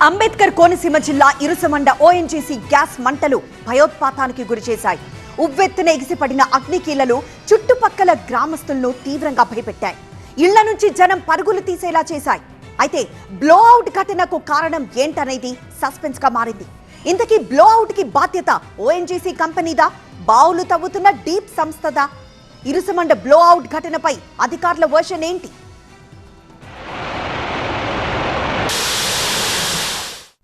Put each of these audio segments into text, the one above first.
అంబేద్కర్ కోనసీమ జిల్లా ఇరుసమండ ONGC gas మంటలు భయోత్పాతానికి గురిచేశాయి. ఉవ్వెత్తున ఎగిసిపడిన అగ్నికీలలు చుట్టుపక్కల గ్రామస్తులను తీవ్రంగా భయపెట్టాయి. ఇళ్ల నుంచి జనం పరుగులు తీసేలా చేశాయి. అయితే బ్లోఅవుట్ ఘటనకు కారణం ఏంటనేది సస్పెన్స్ గా మారింది. ఇంతకీ బ్లోఅవుట్ కి బాధ్యత ఓఎన్జీసీ కంపెనీదా, బావులు తవ్వుతున్న డీప్ సంస్థదా? ఇరుసమండ బ్లోఅవుట్ ఘటనపై అధికారుల వర్షన్ ఏంటి?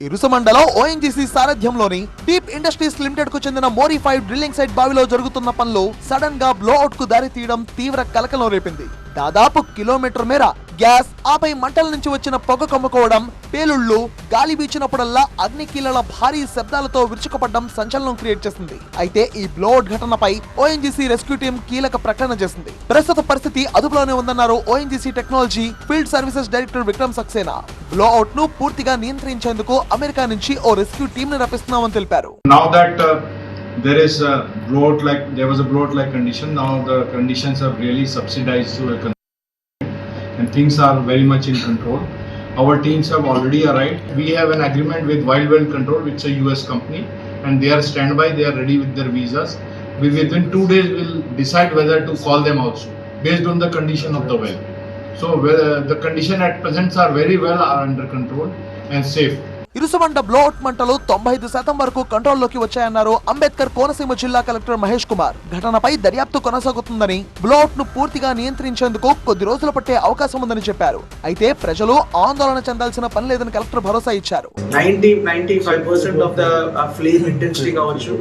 ఇరుసమండలో ఓఎన్జీసీ సారథ్యంలోని డీప్ ఇండస్ట్రీస్ లిమిటెడ్ కు చెందిన మోడిఫైడ్ డ్రిల్లింగ్ సైట్ బావిలో జరుగుతున్న పనులు సడన్ గా బ్లోఅవుట్ కు దారి తీయడం తీవ్ర కలకలం రేపింది. దాదాపు కిలోమీటర్ మేర గ్యాస్, ఆపై మంటల నుంచి వచ్చిన పొగ కమ్ముకోవడం, పేలుళ్లు, గాలి వీచినప్పుడల్లా అగ్నికీలల భారీ శబ్దాలతో విరుచుకుపడడం సంచలనం క్రియేట్ చేసింది. అయితే ఈ బ్లోఅవుట్ ఘటనపై ఓఎన్జీసీ రెస్క్యూ టీం కీలక ప్రకటన చేసింది. ప్రస్తుత పరిస్థితి అదుపులోనే ఉందన్నారు ONGC technology field services director Vikram Saxena. Blowout ను పూర్తిగా నియంత్రించేందుకు అమెరికా నుంచి ఓ రెస్క్యూ టీం ని రప్పిస్తున్నామని తెలిపారు. There is a blowout there was a blowout like condition. Now the conditions have really subsidized to a and things are very much in control. Our teams have already arrived. We have an agreement with Wild Well Control, which is a US company, and they are standby. They are ready with their visas. Within 2 days will decide whether to call them also based on the condition of the well. So the condition at present are very well are under control and safe. Irusumanda blowout మంటలు 95% వరకు కంట్రోల్లోకి వచ్చాయన్నారు అంబేద్కర్ కోనసీమ జిల్లా collector Mahesh Kumar. ఘటనపై దర్యాప్తు కొనసాగుతుందని, blowout ను పూర్తిగా నియంత్రించేందుకు కొద్ది రోజులు పట్టే అవకాశం ఉందని చెప్పారు. అయితే ప్రజలు ఆందోళన చెందాల్సిన పని లేదని కలెక్టర్ భరోసా ఇచ్చారు. 95% ఆఫ్ ద ఫ్లేమ్ ఇంటెన్సిటీ కావచ్చు,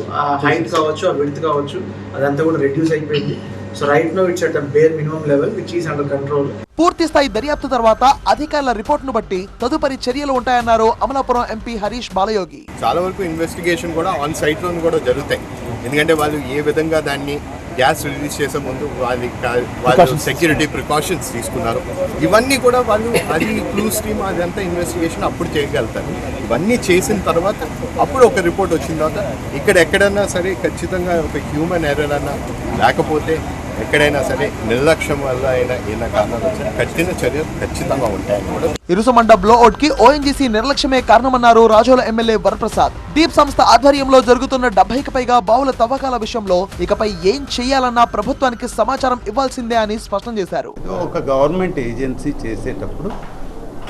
హైట్ కావచ్చు, విడ్త్ కావచ్చు, అదంతా కూడా రెడ్యూస్ అయిపోయింది. So right now it's at the bear minimum level which is under control. పూర్తి స్థాయి దర్యాప్తు తర్వాత అధికారుల రిపోర్ట్ ను బట్టి తదుపరి చర్యలు ఉంటాయన్నారు అమలాపురం ఎంపీ హరీష్ బాలయోగి. చాలా వరకు ఇన్వెస్టిగేషన్ కూడా ఆన్ సైట్ లో కూడా జరుగుతాయి. ఎందుకంటే వాళ్ళు ఏ విధంగా దాన్ని గ్యాస్ రిలీజ్ చేసే ముందు వాళ్ళు సెక్యూరిటీ ప్రికాషన్స్ తీసుకున్నారు. ఇవన్నీ కూడా వాళ్ళు అది క్లూస్ టీమ్ అదంతా ఇన్వెస్టిగేషన్ అప్పుడు చేయగలుగుతారు. ఇవన్నీ చేసిన తర్వాత అప్పుడు ఒక రిపోర్ట్ వచ్చిన తర్వాత ఇక్కడ ఎక్కడైనా సరే ఖచ్చితంగా ఒక హ్యూమన్ ఎర్రర్ అన్నా లేకపోతే ఎక్కడైనా సరే నిర్లక్ష్యం వల్ల అయినా ఏదైనా కారణాలు వచ్చినా కఠిన చర్యలు ఖచ్చితంగా ఉంటాయని కూడా. ఇరుసమండ బ్లోఅవుట్ కి ONGC నిర్లక్ష్యమే కారణమన్నారు Razole MLA Varaprasad. Deep సంస్థ ఆధ్వర్యంలో జరుగుతున్న 70కి పైగా బావుల తవ్వకాల విషయంలో ఇకపై ఏం చేయాలన్నా ప్రభుత్వానికి సమాచారం ఇవ్వాల్సిందే అని స్పష్టం చేశారు. ఒక గవర్నమెంట్ ఏజెన్సీ చేసేటప్పుడు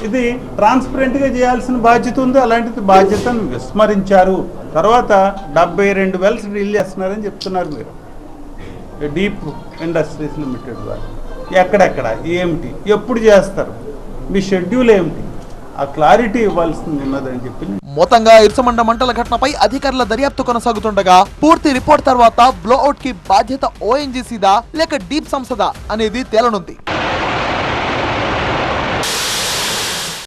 ఇది ట్రాన్స్పరెంట్ గా చేయాల్సిన బాధ్యత ఉంది. అలాంటి బాధ్యతను విస్మరించారు. తర్వాత 72 వెల్స్ డ్రిల్ చేస్తున్నారని చెప్తున్నారు మీరు. డీప్ ఇండస్ట్రీస్ లిమిటెడ్ ద్వారా ఎక్కడెక్కడ ఏమిటి ఎప్పుడు చేస్తారు, మీ షెడ్యూల్ ఏమిటి, ఆ క్లారిటీ ఇవ్వాల్సింది ఉన్నదని చెప్పి. మొత్తంగా ఇరుసమండ మంటల ఘటనపై అధికారుల దర్యాప్తు కొనసాగుతుండగా పూర్తి రిపోర్ట్ తర్వాత బ్లోఅవుట్ కి బాధ్యత ఓఎన్జీసీదా లేక డీప్ సంస్థదా అనేది తేలనుంది.